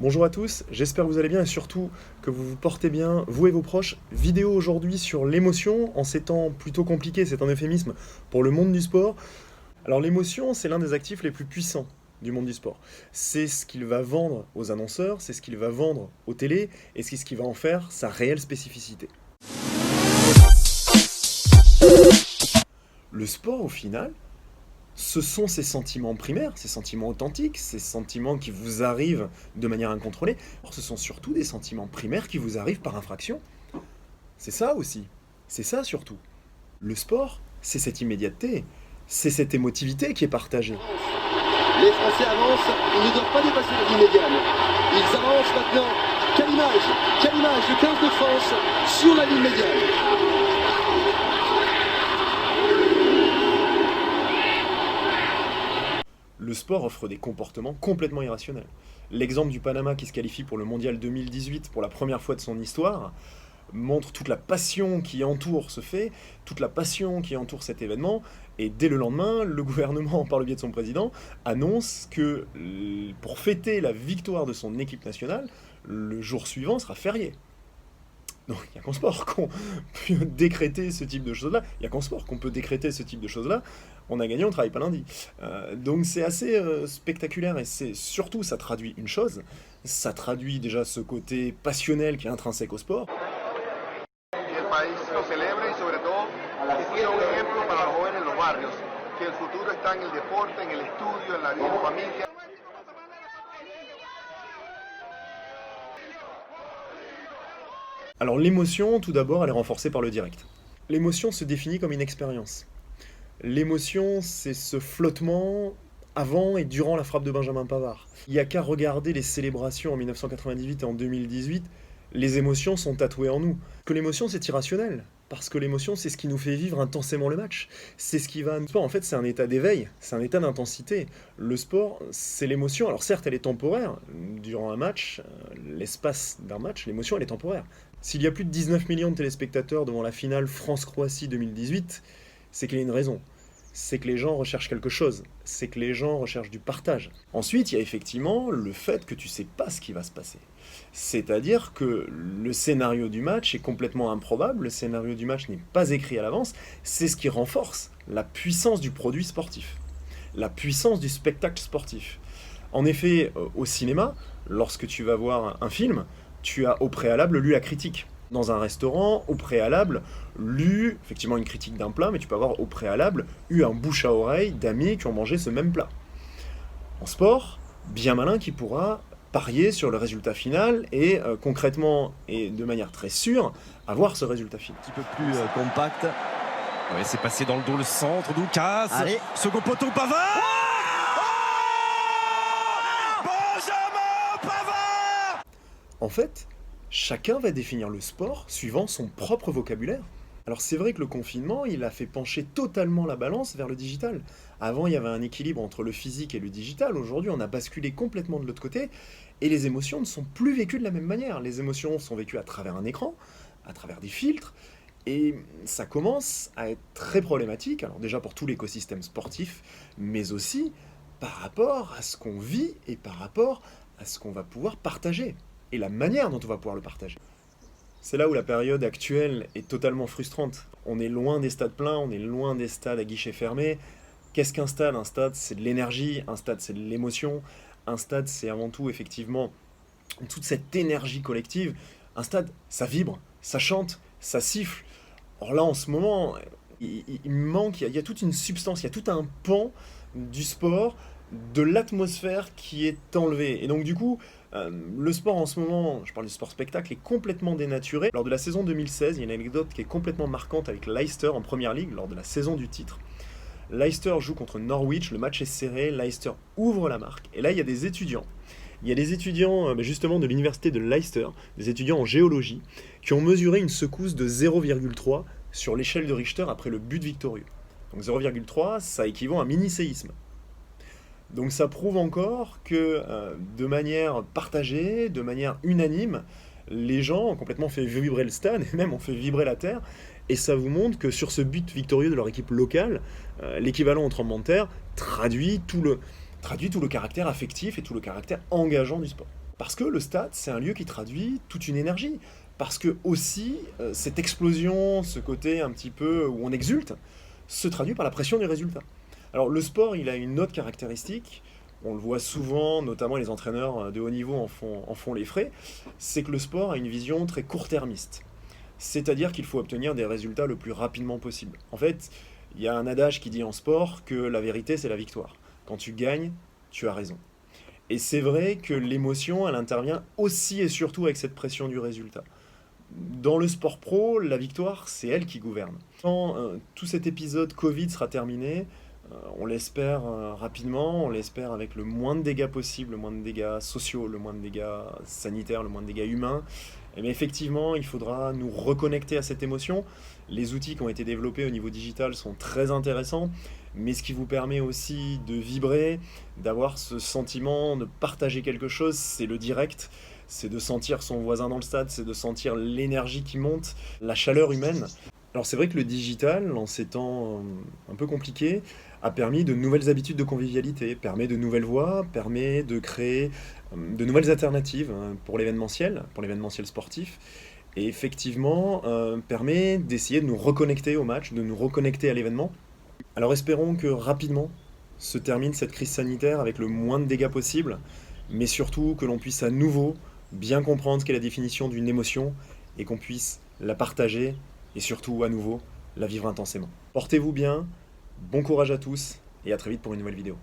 Bonjour à tous, j'espère que vous allez bien et surtout que vous vous portez bien, vous et vos proches. Vidéo aujourd'hui sur l'émotion, en ces temps plutôt compliqués, c'est un euphémisme pour le monde du sport. Alors l'émotion, c'est l'un des actifs les plus puissants du monde du sport. C'est ce qu'il va vendre aux annonceurs, c'est ce qu'il va vendre aux télés, et c'est ce qui va en faire sa réelle spécificité. Le sport, au final, ce sont ces sentiments primaires, ces sentiments authentiques, ces sentiments qui vous arrivent de manière incontrôlée. Or, ce sont surtout des sentiments primaires qui vous arrivent par infraction. C'est ça aussi. C'est ça surtout. Le sport, c'est cette immédiateté, c'est cette émotivité qui est partagée. Les Français avancent, ils ne doivent pas dépasser la ligne médiane. Ils avancent maintenant. Quelle image le 15 de France sur la ligne médiane. Le sport offre des comportements complètement irrationnels. L'exemple du Panama qui se qualifie pour le Mondial 2018 pour la première fois de son histoire montre toute la passion qui entoure ce fait, toute la passion qui entoure cet événement, et dès le lendemain, le gouvernement, par le biais de son président, annonce que pour fêter la victoire de son équipe nationale, le jour suivant sera férié. Donc il n'y a qu'en sport qu'on peut décréter ce type de choses-là. Il n'y a qu'en sport qu'on peut décréter ce type de choses-là. On a gagné, on ne travaille pas lundi. Donc c'est assez spectaculaire et c'est surtout, ça traduit une chose. Ça traduit déjà ce côté passionnel qui est intrinsèque au sport. El país lo celebra y sobre todo que sea un ejemplo para los jóvenes de los barrios, que el futuro está en el deporte, en el estudio, en la vida en familia. Alors l'émotion, tout d'abord, elle est renforcée par le direct. L'émotion se définit comme une expérience. L'émotion, c'est ce flottement avant et durant la frappe de Benjamin Pavard. Il n'y a qu'à regarder les célébrations en 1998 et en 2018, les émotions sont tatouées en nous. Que l'émotion, c'est irrationnel, parce que l'émotion, c'est ce qui nous fait vivre intensément le match. C'est ce qui va... Le sport, en fait, c'est un état d'éveil, c'est un état d'intensité. Le sport, c'est l'émotion. Alors certes, elle est temporaire. Durant un match, l'espace d'un match, l'émotion, elle est temporaire. S'il y a plus de 19 millions de téléspectateurs devant la finale France-Croatie 2018, c'est qu'il y a une raison. C'est que les gens recherchent quelque chose. C'est que les gens recherchent du partage. Ensuite, il y a effectivement le fait que tu sais pas ce qui va se passer. C'est-à-dire que le scénario du match est complètement improbable, le scénario du match n'est pas écrit à l'avance, c'est ce qui renforce la puissance du produit sportif, la puissance du spectacle sportif. En effet, au cinéma, lorsque tu vas voir un film, tu as au préalable lu la critique. Dans un restaurant, au préalable, lu effectivement une critique d'un plat, mais tu peux avoir au préalable eu un bouche à oreille d'amis qui ont mangé ce même plat. En sport, bien malin qui pourra parier sur le résultat final et concrètement et de manière très sûre avoir ce résultat final. Un petit peu plus compact. Ouais, c'est passé dans le dos, le centre, Doukas. Allez. Second poteau, Pavard. Benjamin Pavard. En fait, chacun va définir le sport suivant son propre vocabulaire. Alors c'est vrai que le confinement, il a fait pencher totalement la balance vers le digital. Avant, il y avait un équilibre entre le physique et le digital. Aujourd'hui, on a basculé complètement de l'autre côté. Et les émotions ne sont plus vécues de la même manière. Les émotions sont vécues à travers un écran, à travers des filtres. Et ça commence à être très problématique. Alors déjà pour tout l'écosystème sportif, mais aussi par rapport à ce qu'on vit et par rapport à ce qu'on va pouvoir partager. Et la manière dont on va pouvoir le partager. C'est là où la période actuelle est totalement frustrante. On est loin des stades pleins, on est loin des stades à guichets fermés. Qu'est-ce qu'un stade ? Un stade, c'est de l'énergie, un stade, c'est de l'émotion. Un stade, c'est avant tout, effectivement, toute cette énergie collective. Un stade, ça vibre, ça chante, ça siffle. Or là, en ce moment, il manque, il y a toute une substance, il y a tout un pan du sport, de l'atmosphère qui est enlevée. Et donc du coup, le sport en ce moment, je parle du sport spectacle, est complètement dénaturé. Lors de la saison 2016, il y a une anecdote qui est complètement marquante avec Leicester en Première Ligue, lors de la saison du titre. Leicester joue contre Norwich, le match est serré, Leicester ouvre la marque. Et là, il y a des étudiants. Il y a des étudiants justement de l'université de Leicester, des étudiants en géologie, qui ont mesuré une secousse de 0,3 sur l'échelle de Richter après le but victorieux. Donc 0,3, ça équivaut à un mini-séisme. Donc ça prouve encore que de manière partagée, de manière unanime, les gens ont complètement fait vibrer le stade et même ont fait vibrer la terre. Et ça vous montre que sur ce but victorieux de leur équipe locale, l'équivalent au tremblement de terre traduit tout le caractère affectif et tout le caractère engageant du sport. Parce que le stade, c'est un lieu qui traduit toute une énergie. Parce que aussi, cette explosion, ce côté un petit peu où on exulte, se traduit par la pression du résultat. Alors le sport, il a une autre caractéristique, on le voit souvent, notamment les entraîneurs de haut niveau en font les frais, c'est que le sport a une vision très court-termiste. C'est-à-dire qu'il faut obtenir des résultats le plus rapidement possible. En fait, il y a un adage qui dit en sport que la vérité, c'est la victoire. Quand tu gagnes, tu as raison. Et c'est vrai que l'émotion, elle intervient aussi et surtout avec cette pression du résultat. Dans le sport pro, la victoire, c'est elle qui gouverne. Quand tout cet épisode Covid sera terminé, on l'espère rapidement, on l'espère avec le moins de dégâts possible, le moins de dégâts sociaux, le moins de dégâts sanitaires, le moins de dégâts humains. Et bien effectivement, il faudra nous reconnecter à cette émotion. Les outils qui ont été développés au niveau digital sont très intéressants, mais ce qui vous permet aussi de vibrer, d'avoir ce sentiment de partager quelque chose, c'est le direct. C'est de sentir son voisin dans le stade, c'est de sentir l'énergie qui monte, la chaleur humaine. Alors c'est vrai que le digital, en ces temps un peu compliqués, a permis de nouvelles habitudes de convivialité, permet de nouvelles voies, permet de créer de nouvelles alternatives pour l'événementiel sportif, et effectivement permet d'essayer de nous reconnecter au match, de nous reconnecter à l'événement. Alors espérons que rapidement se termine cette crise sanitaire avec le moins de dégâts possible, mais surtout que l'on puisse à nouveau bien comprendre ce qu'est la définition d'une émotion et qu'on puisse la partager et surtout à nouveau la vivre intensément. Portez-vous bien, bon courage à tous et à très vite pour une nouvelle vidéo.